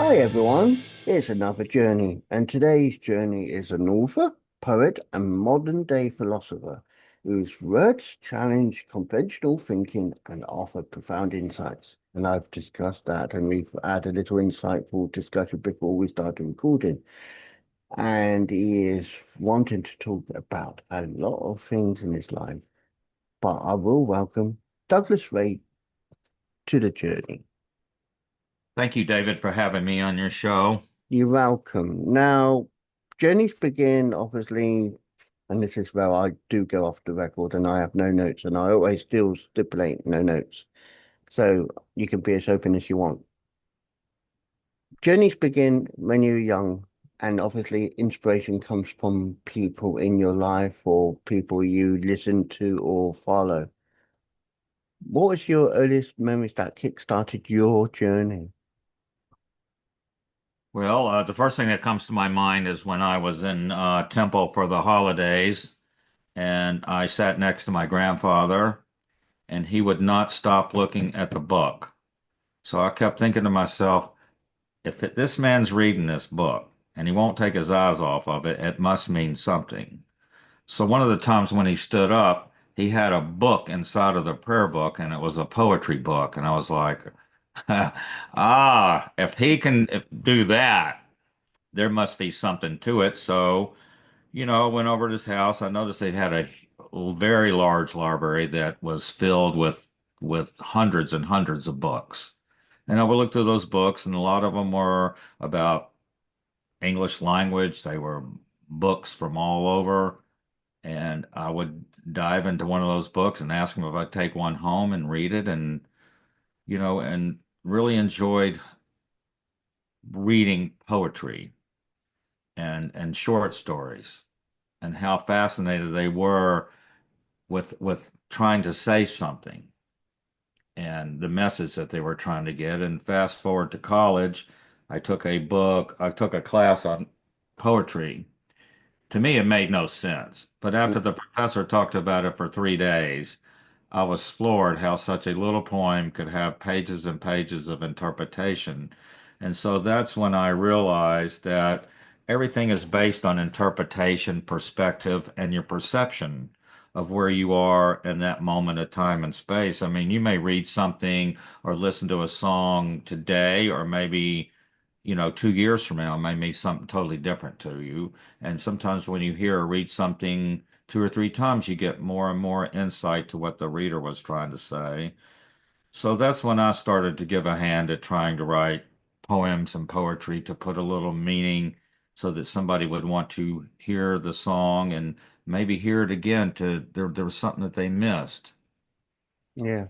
Hi everyone, it's another journey, and today's journey is an author, poet, and modern day philosopher whose words challenge conventional thinking and offer profound insights. And I've discussed that, and we've had a little insightful discussion before we started recording. And he is wanting to talk about a lot of things in his life, but I will welcome Douglas Ray to the journey. Thank you, David, for having me on your show. You're welcome. Now, journeys begin, obviously, and this is where I do go off the record and I have no notes, and I always still stipulate no notes. So you can be as open as you want. Journeys begin when you're young, and obviously, inspiration comes from people in your life or people you listen to or follow. What was your earliest memories that kick-started your journey? Well, the first thing that comes to my mind is when I was in Temple for the holidays, and I sat next to my grandfather, and he would not stop looking at the book. So I kept thinking to myself, this man's reading this book and he won't take his eyes off of it, it must mean something. So one of the times when he stood up, he had a book inside of the prayer book, and it was a poetry book. And I was like, if he can do that, there must be something to it. So, I went over to his house. I noticed they had a very large library that was filled with hundreds and hundreds of books. And I would look through those books, and a lot of them were about English language. They were books from all over. And I would dive into one of those books and ask him if I'd take one home and read it, and really enjoyed reading poetry and short stories, and how fascinated they were with trying to say something and the message that they were trying to get. And fast forward to college, I took a class on poetry. To me, it made no sense. But after the professor talked about it for 3 days, I was floored how such a little poem could have pages and pages of interpretation. And so that's when I realized that everything is based on interpretation, perspective, and your perception of where you are in that moment of time and space. I mean, you may read something or listen to a song today, or maybe 2 years from now, it may mean something totally different to you. And sometimes when you hear or read something two or three times, you get more and more insight to what the reader was trying to say. So that's when I started to give a hand at trying to write poems and poetry to put a little meaning so that somebody would want to hear the song and maybe hear it again to there was something that they missed. Yeah.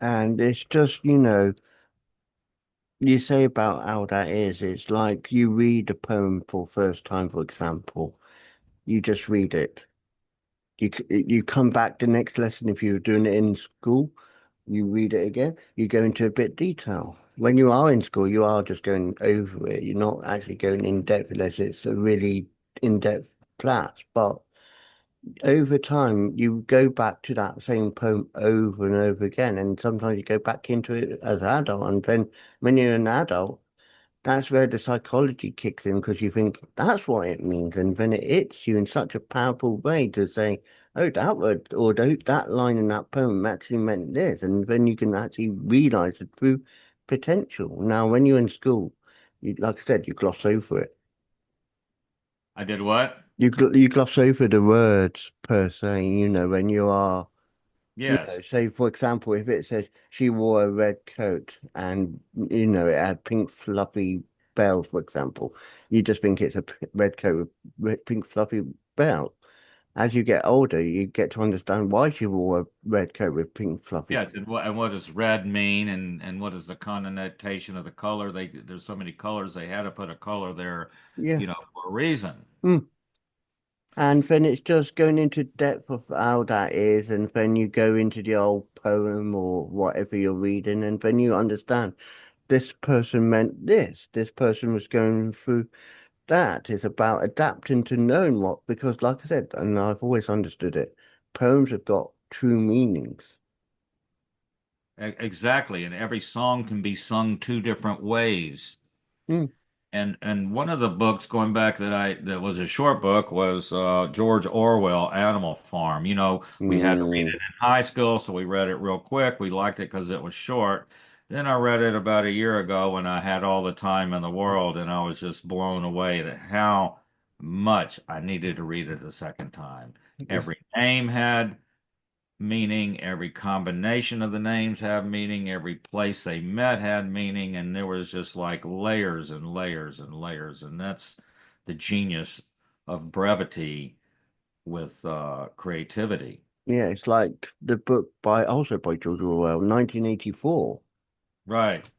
And it's just, you say about how that is, it's like you read a poem for first time, for example. You just read it. You come back the next lesson if you were doing it in school, you read it again, you go into a bit detail. When you are in school, you are just going over it. You're not actually going in depth unless it's a really in-depth class. But over time, you go back to that same poem over and over again. And sometimes you go back into it as an adult. And then when you're an adult, that's where the psychology kicks in because you think that's what it means, and then it hits you in such a powerful way to say, "Oh, that word or that line in that poem actually meant this," and then you can actually realize the true potential. Now, when you're in school, like I said, you gloss over it. I did what? You gloss over the words per se. When you are. Yes. Say for example, if it says she wore a red coat and it had pink fluffy bells, for example, you just think it's a red coat with pink fluffy bells. As you get older, you get to understand why she wore a red coat with pink fluffy. Yes, and what does red mean, and what is the connotation of the color? There's so many colors they had to put a color there, Yeah. for a reason. Mm. And then it's just going into depth of how that is, and then you go into the old poem or whatever you're reading, and then you understand this person meant this. This person was going through that. Is about adapting to knowing what, because like I said, and I've always understood it, poems have got true meanings. Exactly, and every song can be sung two different ways. Mm, And one of the books going back that was a short book was George Orwell, Animal Farm. We had to read it mm, in high school, so we read it real quick. We liked it because it was short. Then I read it about a year ago when I had all the time in the world, and I was just blown away at how much I needed to read it a second time. it's, Every name had meaning. Every combination of the names have meaning. Every place they met had meaning, and there was just like layers and layers and layers, and that's the genius of brevity with creativity. yeah, it's like the book by George Orwell, 1984. Right.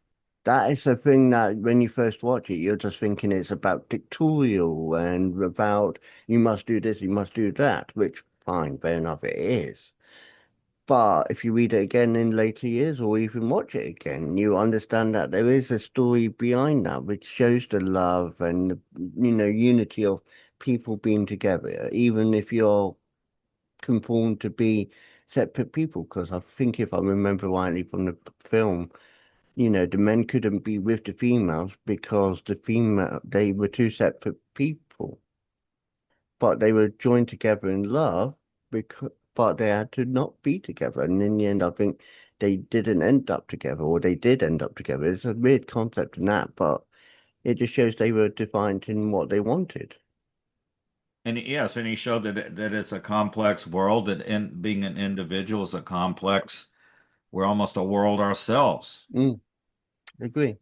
That is the thing that when you first watch it, you're just thinking it's about dictatorial and about you must do this, you must do that, which fine, fair enough, it is. But if you read it again in later years or even watch it again, you understand that there is a story behind that which shows the love and unity of people being together, even if you're conformed to be separate people. Because I think if I remember rightly from the film, the men couldn't be with the females because they were two separate people, but they were joined together in love but they had to not be together. And in the end, I think they didn't end up together, or they did end up together. It's a weird concept in that, but it just shows they were defined in what they wanted. And yes, and he showed that it's a complex world, being an individual is a complex, we're almost a world ourselves. Mm, agree.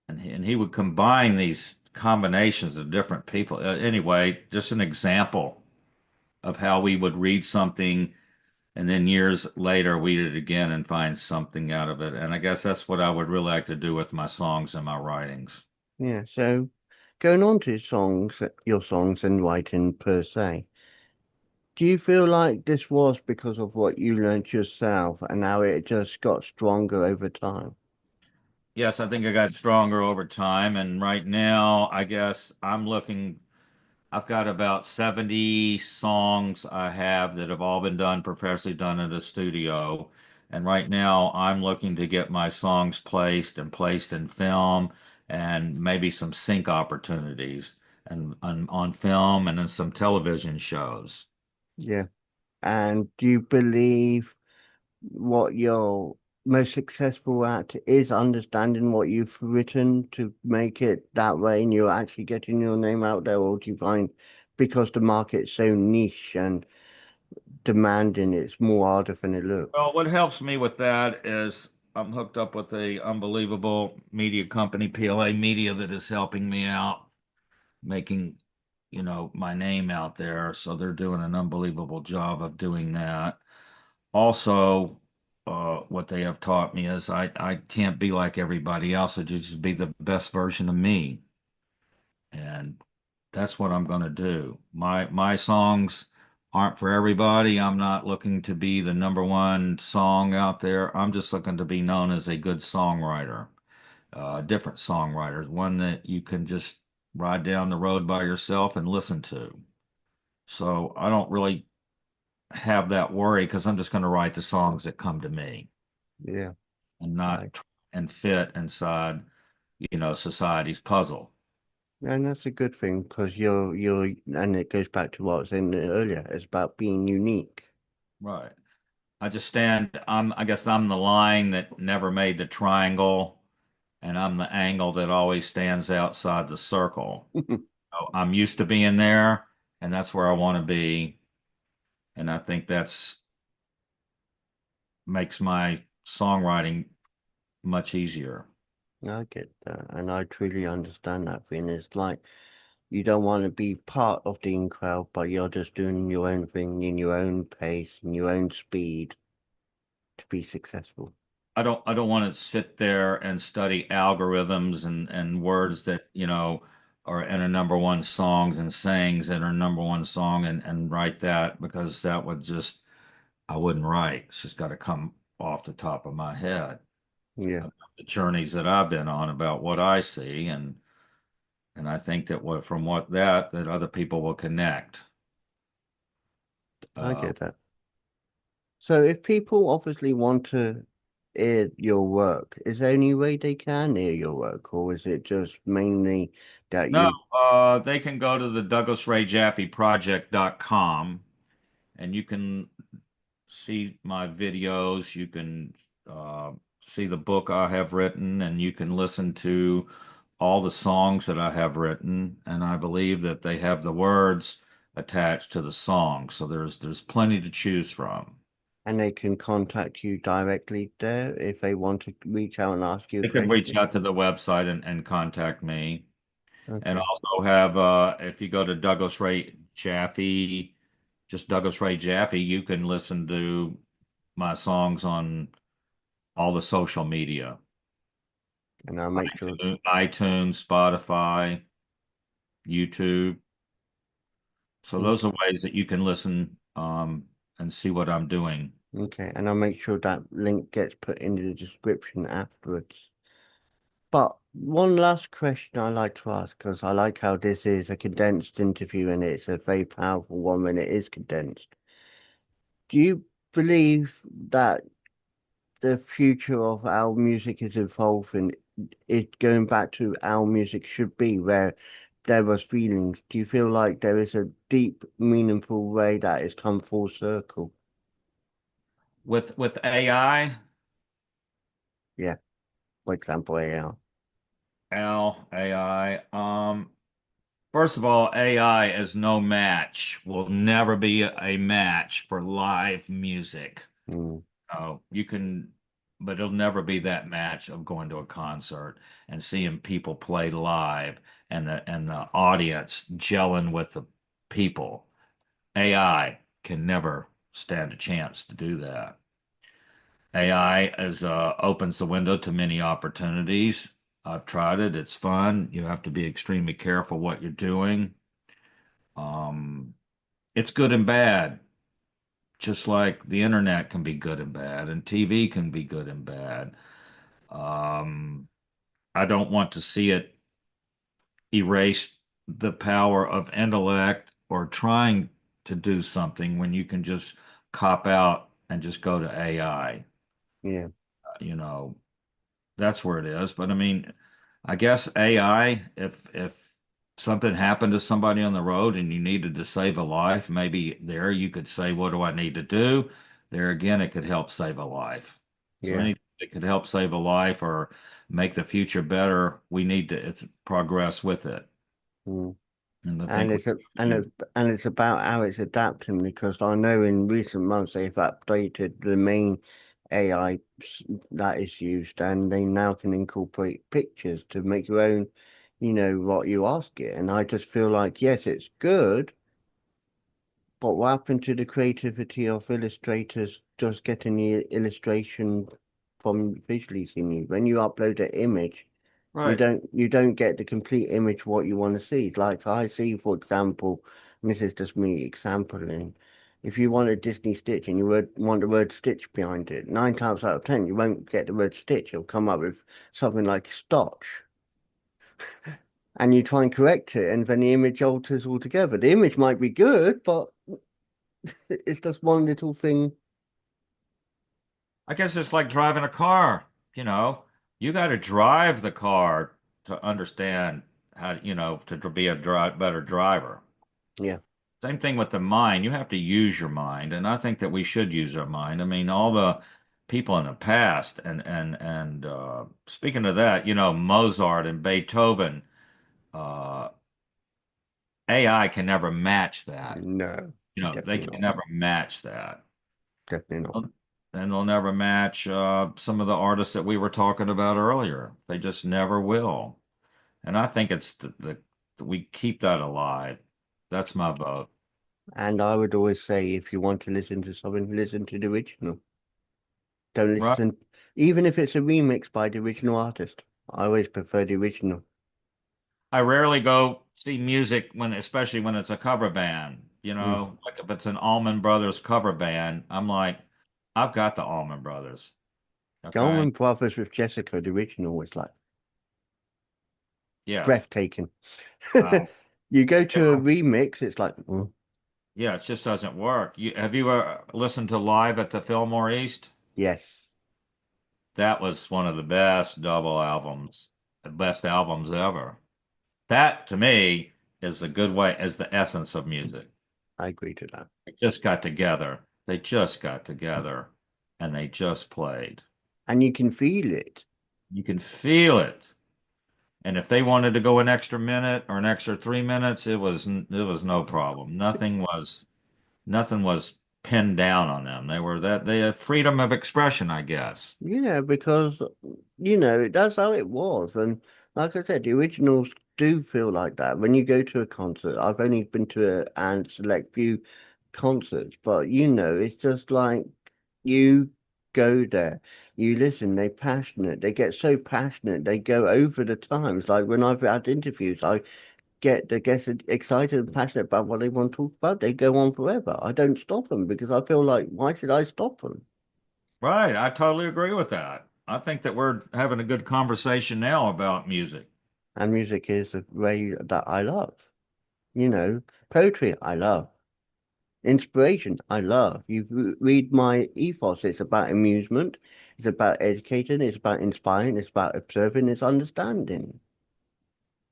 And he would combine these combinations of different people. Anyway, just an example of how we would read something and then years later read it again and find something out of it. And I guess that's what I would really like to do with my songs and my writings. Yeah. So going on to your songs and writing per se, do you feel like this was because of what you learned yourself and how it just got stronger over time? Yes, I think I got stronger over time. And right now, I guess I've got about 70 songs I have that have all been done professionally done in a studio. And right now I'm looking to get my songs placed in film and maybe some sync opportunities and on film and in some television shows. Yeah. And do you believe what you're most successful at is understanding what you've written to make it that way and you're actually getting your name out there, or do you find because the market's so niche and demanding, it's more harder than it looks? Well, what helps me with that is I'm hooked up with a unbelievable media company, PLA Media, that is helping me out making, my name out there. So they're doing an unbelievable job of doing that. Also, what they have taught me is I can't be like everybody else. I just be the best version of me. And that's what I'm going to do. My songs aren't for everybody. I'm not looking to be the number one song out there. I'm just looking to be known as a good songwriter, a different songwriter, one that you can just ride down the road by yourself and listen to. So I don't really have that worry because I'm just going to write the songs that come to me Yeah. and I, not and fit inside. society's puzzle. And that's a good thing because and it goes back to what I was saying earlier. It's about being unique. Right. I guess I'm the line that never made the triangle, and I'm the angle that always stands outside the circle. So I'm used to being there, and that's where I want to be. And I think that's makes my songwriting much easier. I get that, and I truly understand that thing. It's like you don't want to be part of the in crowd, but you're just doing your own thing in your own pace, in your own speed to be successful. I don't want to sit there and study algorithms and words that, are in a number one songs and sayings that are number one song and write that because that would just I wouldn't write. It's just got to come off the top of my head Yeah, about the journeys that I've been on about what I see and I think that from what that other people will connect. I Uh, get that. So if people obviously want to hear your work, is there any way they can hear your work, or is it just mainly that no, you they can go to the Douglas Ray Jaffe Project.com and you can see my videos. You can uh, see the book I have written, and you can listen to all the songs that I have written. And I believe that they have the words attached to the song, so there's plenty to choose from. and they can contact you directly there if they want to reach out and ask you a They can reach question? out to the website and contact me. And Okay, also have if you go to Douglas Ray Jaffe, just Douglas Ray Jaffe, you can listen to my songs on all the social media. and I'll make sure. iTunes, Spotify, YouTube. So those Okay, are ways that you can listen and see what I'm doing. okay, and I'll make sure that link gets put into the description afterwards. But one last question I like to ask, because I like how this is a condensed interview and it's a very powerful one when it is condensed. Do you believe that the future of our music is evolving? It going back to our music should be where there was feelings. Do you feel like there is a deep, meaningful way that has come full circle? With AI, Yeah, for example, AR. AI, first of all, AI is no match, will never be a match for live music. Mm, Oh, you can, but it'll never be that match of going to a concert and seeing people play live and the audience gelling with the people. AI can never stand a chance to do that. AI opens the window to many opportunities. I've tried it. It's fun. You have to be extremely careful what you're doing. Um, it's good and bad, just like the internet can be good and bad, and TV can be good and bad. Um, I don't want to see it erase the power of intellect or trying to do something when you can just cop out and just go to AI. yeah, You know, that's where it is. But I mean, I guess AI, if something happened to somebody on the road and you needed to save a life, maybe there you could say, what do I need to do? There again, it could help save a life. So yeah. anything that could help save a life or make the future better, we need to it's progress with it. Mm. And I And think we it's a and it's about how it's adapting because I know in recent months they've updated the main AI that is used and they now can incorporate pictures to make your own, what you ask it. And I just feel like yes, it's good, but what happened to the creativity of illustrators just getting the illustration from visually seeing you? When you upload an image, you right. don't get the complete image what you want to see. Like I see, for example, and this is just me exampling. If you want a Disney Stitch and want the word Stitch behind it, 9 times out of 10 you won't get the word Stitch. You'll come up with something like Stotch, and you try and correct it, and then the image alters altogether. The image might be good, but it's just one little thing. I guess it's like driving a car, you know. You got to drive the car. to understand how, to be a better driver. Yeah. Same thing with the mind. You have to use your mind, and I think that we should use our mind. I mean, all the people in the past, and speaking of that, Mozart and Beethoven, uh, AI can never match that. No, They definitely can not. never match that. Definitely not. And they'll never match some of the artists that we were talking about earlier. They just never will. And I think it's we keep that alive. That's my vote. And I would always say, if you want to listen to something, listen to the original. Don't Right. listen, even if it's a remix by the original artist. I always prefer the original. I rarely go see music especially when it's a cover band. Mm. Like if it's an Allman Brothers cover band, I'm like, I've got the Allman Brothers. Okay. Allman Brothers with Jessica, the original was like Yes. breathtaking. Uh, You go to a remix, it's like, yeah, it just doesn't work. Have you listened to Live at the Fillmore East? yes, That was one of the best double albums, the best albums ever. That to me is a good way, is the essence of music. I agree to that. They just got together. They just got together and they just played. And you can feel it. You can feel it. And if they wanted to go an extra minute or an extra 3 minutes, it was no problem. Nothing was pinned down on them. They had freedom of expression, I guess. Yeah, because that's how it was. And like I said, the originals do feel like that. When you go to a concert, I've only been to a select few concerts, but it's just like you go there, you listen, they're passionate, they get so passionate, they go over the times. Like when I've had interviews, I get the guests excited and passionate about what they want to talk about. They go on forever. I don't stop them because I feel like, why should I stop them? Right. I totally agree with that. I think that we're having a good conversation now about music. And music is a way that I love. Poetry, I love. Inspiration, I love. Read my ethos. It's about amusement. It's about educating. It's about inspiring. It's about observing. It's understanding.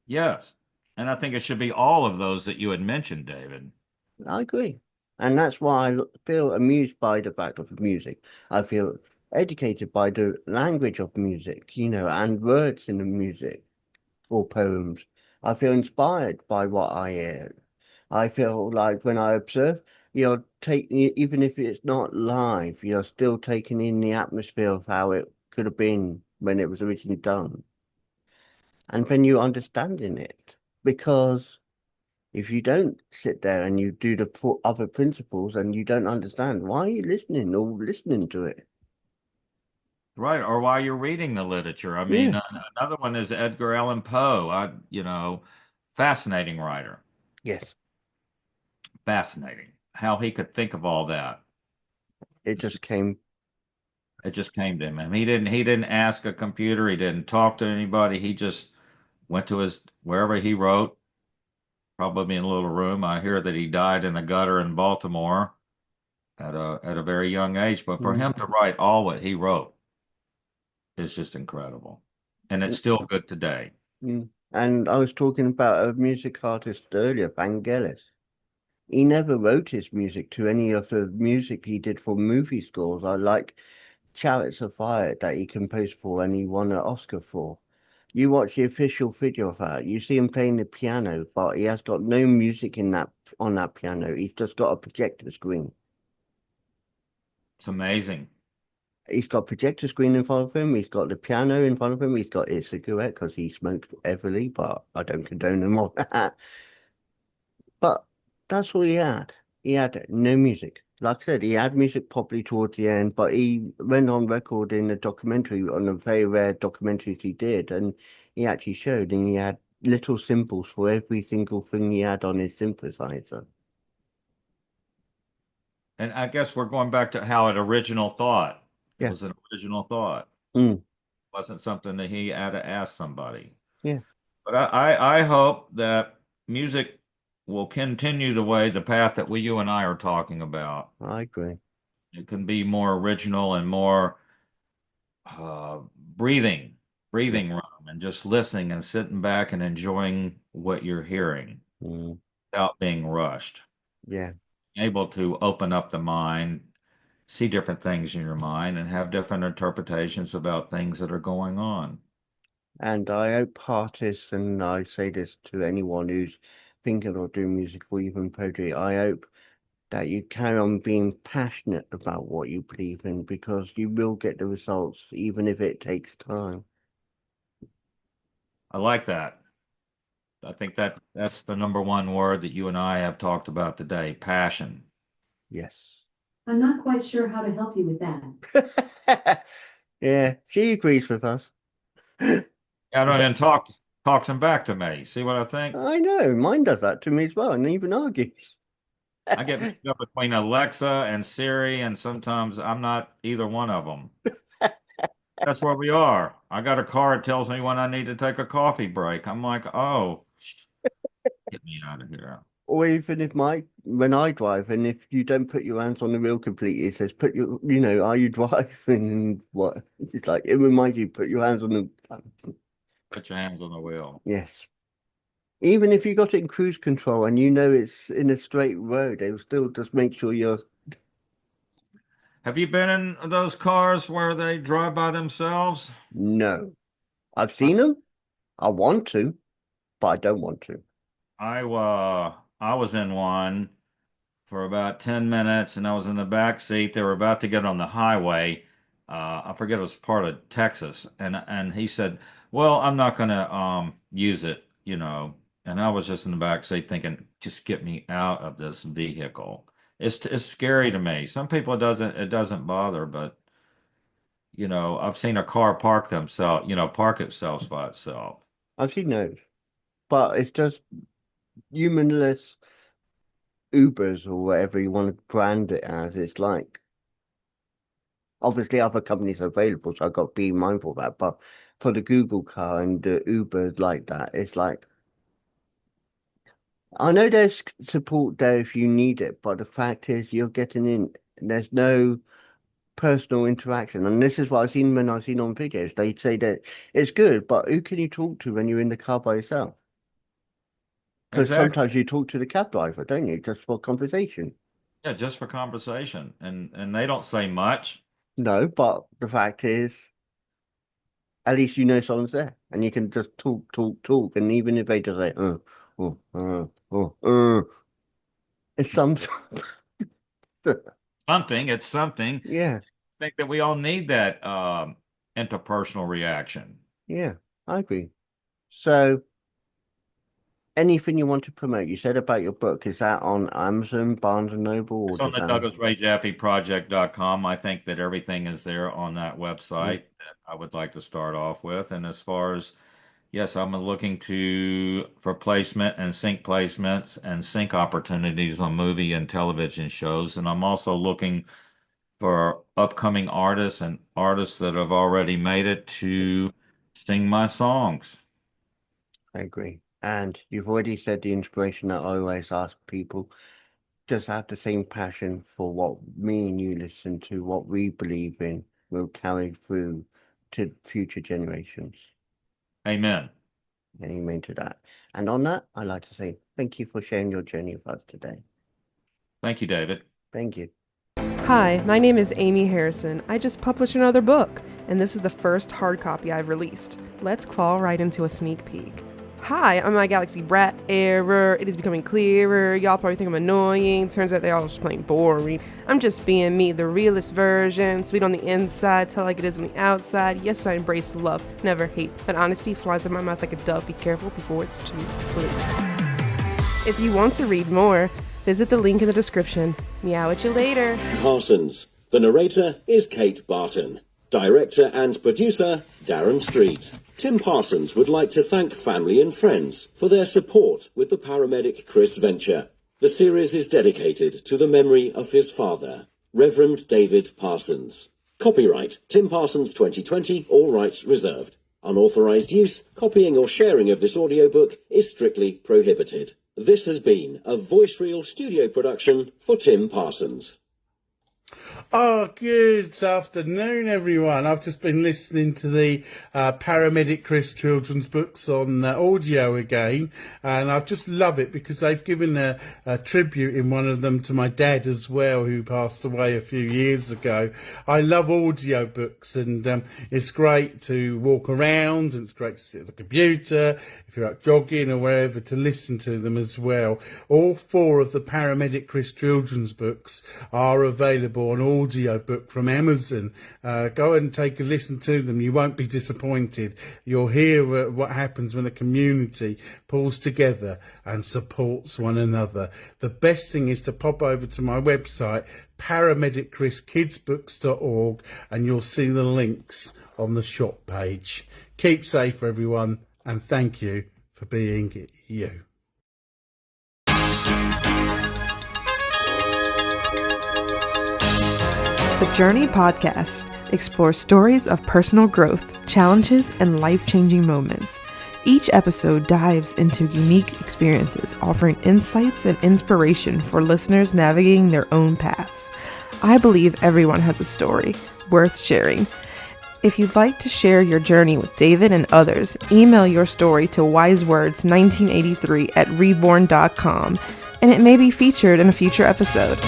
Yes. And I think it should be all of those that you had mentioned, David. I agree. And that's why feel amused by the fact of music. I feel educated by the language of music, and words in the music or poems. I feel inspired by what I hear. I feel like when I observe, you're taking, even if it's not live, you're still taking in the atmosphere of how it could have been when it was originally done. And then you're understanding it. Because if you don't sit there and you do the other principles and you don't understand, why are you listening or listening to it? Right. Or while you're reading the literature. I mean, Yeah. another one is Edgar Allan Poe. Fascinating writer. Yes. Fascinating. How he could think of all that. It just came. It just came to him. He didn't ask a computer. He didn't talk to anybody. He just went to his wherever he wrote, probably in a little room. I hear that he died in the gutter in Baltimore at a very young age. But for Mm, him to write all what he wrote is just incredible. And it's mm, still good today. And I was talking about a music artist earlier, Vangelis. He never wrote his music to any of the music he did for movie scores. I like Chariots of Fire that he composed for and he won an Oscar for. You watch the official video of that, you see him playing the piano, but he has got no music in that on that piano. He's just got a projector screen. It's amazing. He's got a projector screen in front of him. He's got the piano in front of him. He's got his cigarette because he smoked heavily, but I don't condone him on that. But that's all he had. He had no music. Like I said, he had music probably towards the end, but he went on record in a documentary, on the very rare documentaries he did, and he actually showed, and he had little symbols for every single thing he had on his synthesizer. And I guess we're going back to how it original thought. It Yeah. was an original thought. Mm. It wasn't something that he had to ask somebody. Yeah, But I hope that music will continue the path that you and I are talking about. I agree. It can be more original and more uh, breathing Yes. room. and just listening and sitting back and enjoying what you're hearing Mm, without being rushed. yeah. Able to open up the mind, see different things in your mind, and have different interpretations about things that are going on. And I hope artists, and I say this to anyone who's thinking of doing music or even poetry, I hope that you carry on being passionate about what you believe in because you will get the results, even if it takes time. I like that. I think that's the number one word that you and I have talked about today, passion. Yes. I'm not quite sure how to help you with that. Yeah, she agrees with us. I Is don't that, even talks him back to me. See what I think? I know, mine does that to me as well, and even argues. I get mixed up between Alexa and Siri, and sometimes I'm not either one of them. That's where we are. I got a car that tells me when I need to take a coffee break. I'm like, oh, get me out of here. Or even if when I drive, and if you don't put your hands on the wheel completely, it says put are you driving? And what? It's like it reminds you put your hands on the. Put your hands on the wheel. Yes. Even if you got it in cruise control and you know it's in a straight road, it will still just make sure you're. Have you been in those cars where they drive by themselves? No. I've I, seen them. I want to, but I don't want to. I was in one for about 10 minutes and I was in the back seat. They were about to get on the highway. I forget it was part of Texas. And he said, well, I'm not gonna use it, you know. And I was just in the back seat thinking, just get me out of this vehicle. It's scary to me. Some people it doesn't bother, but I've seen a car park itself by itself. I've seen those, but it's just humanless Ubers or whatever you want to brand it as. It's like obviously other companies are available, so I've got to be mindful of that. But for the Google car and the Ubers like that, it's like I know there's support there if you need it, but the fact is you're getting in. There's no personal interaction, and this is what I've seen when I've seen on videos. They say that it's good, but who can you talk to when you're in the car by yourself? Because Exactly. sometimes you talk to the cab driver, don't you, just for conversation? Yeah, just for conversation. And they don't say much. No, but the fact is, at least you know someone's there, and you can just talk, talk, talk, and even if they just say, it's some, It's something. yeah, I think that we all need that interpersonal reaction. yeah, I agree. So, anything you want to promote? You said about your book. Is that on Amazon, Barnes and Noble, or It's on just the Amazon? Douglas Ray Jaffe Project.com. I think that everything is there on that Mm, website that I would like to start off with. And as far as, yes, I'm looking for placement and sync placements and sync opportunities on movie and television shows. And I'm also looking for upcoming artists and artists that have already made it to sing my songs. I agree. And you've already said the inspiration that I always ask people. Just have the same passion for what me and you listen to, what we believe in, will carry through to future generations. Amen. Amen to that. And on that, I'd like to say thank you for sharing your journey with us today. Thank you, David. Thank you. Hi, my name is Amy Harrison. I just published another book, and this is the first hard copy I've released. Let's claw right into a sneak peek. Hi, I'm my Galaxy Brat. Error. It is becoming clearer. Y'all probably think I'm annoying. Turns out they all just plain boring. I'm just being me, the realest version. Sweet on the inside, tell like it is on the outside. Yes, I embrace love, never hate. But honesty flies in my mouth like a dove. Be careful before it's too late. If you want to read more, visit the link in the description. Meow at you later. Parsons. The narrator is Kate Barton. Director and producer, Darren Street. Tim Parsons would like to thank family and friends for their support with the paramedic Chris venture. The series is dedicated to the memory of his father, Reverend David Parsons. Copyright Tim Parsons 2020, all rights reserved. Unauthorized use, copying or sharing of this audiobook is strictly prohibited. This has been a Voice Reel studio production for Tim Parsons. Oh, good afternoon, everyone. I've just been listening to the Paramedic Chris children's books on audio again, and I just love it because they've given a tribute in one of them to my dad as well, who passed away a few years ago. I love audio books, and it's great to walk around, and it's great to sit at the computer, if you're out jogging or wherever, to listen to them as well. All 4 of the Paramedic Chris children's books are available on audio book from Amazon. Go and take a listen to them. You won't be disappointed. You'll hear what happens when a community pulls together and supports one another. The best thing is to pop over to my website, paramedicchriskidsbooks.org, and you'll see the links on the shop page. Keep safe, everyone, and thank you for being you. The Journey podcast explores stories of personal growth, challenges, and life-changing moments. Each episode dives into unique experiences, offering insights and inspiration for listeners navigating their own paths. I believe everyone has a story worth sharing. If you'd like to share your journey with David and others, email your story to wisewords1983@reborn.com, and it may be featured in a future episode.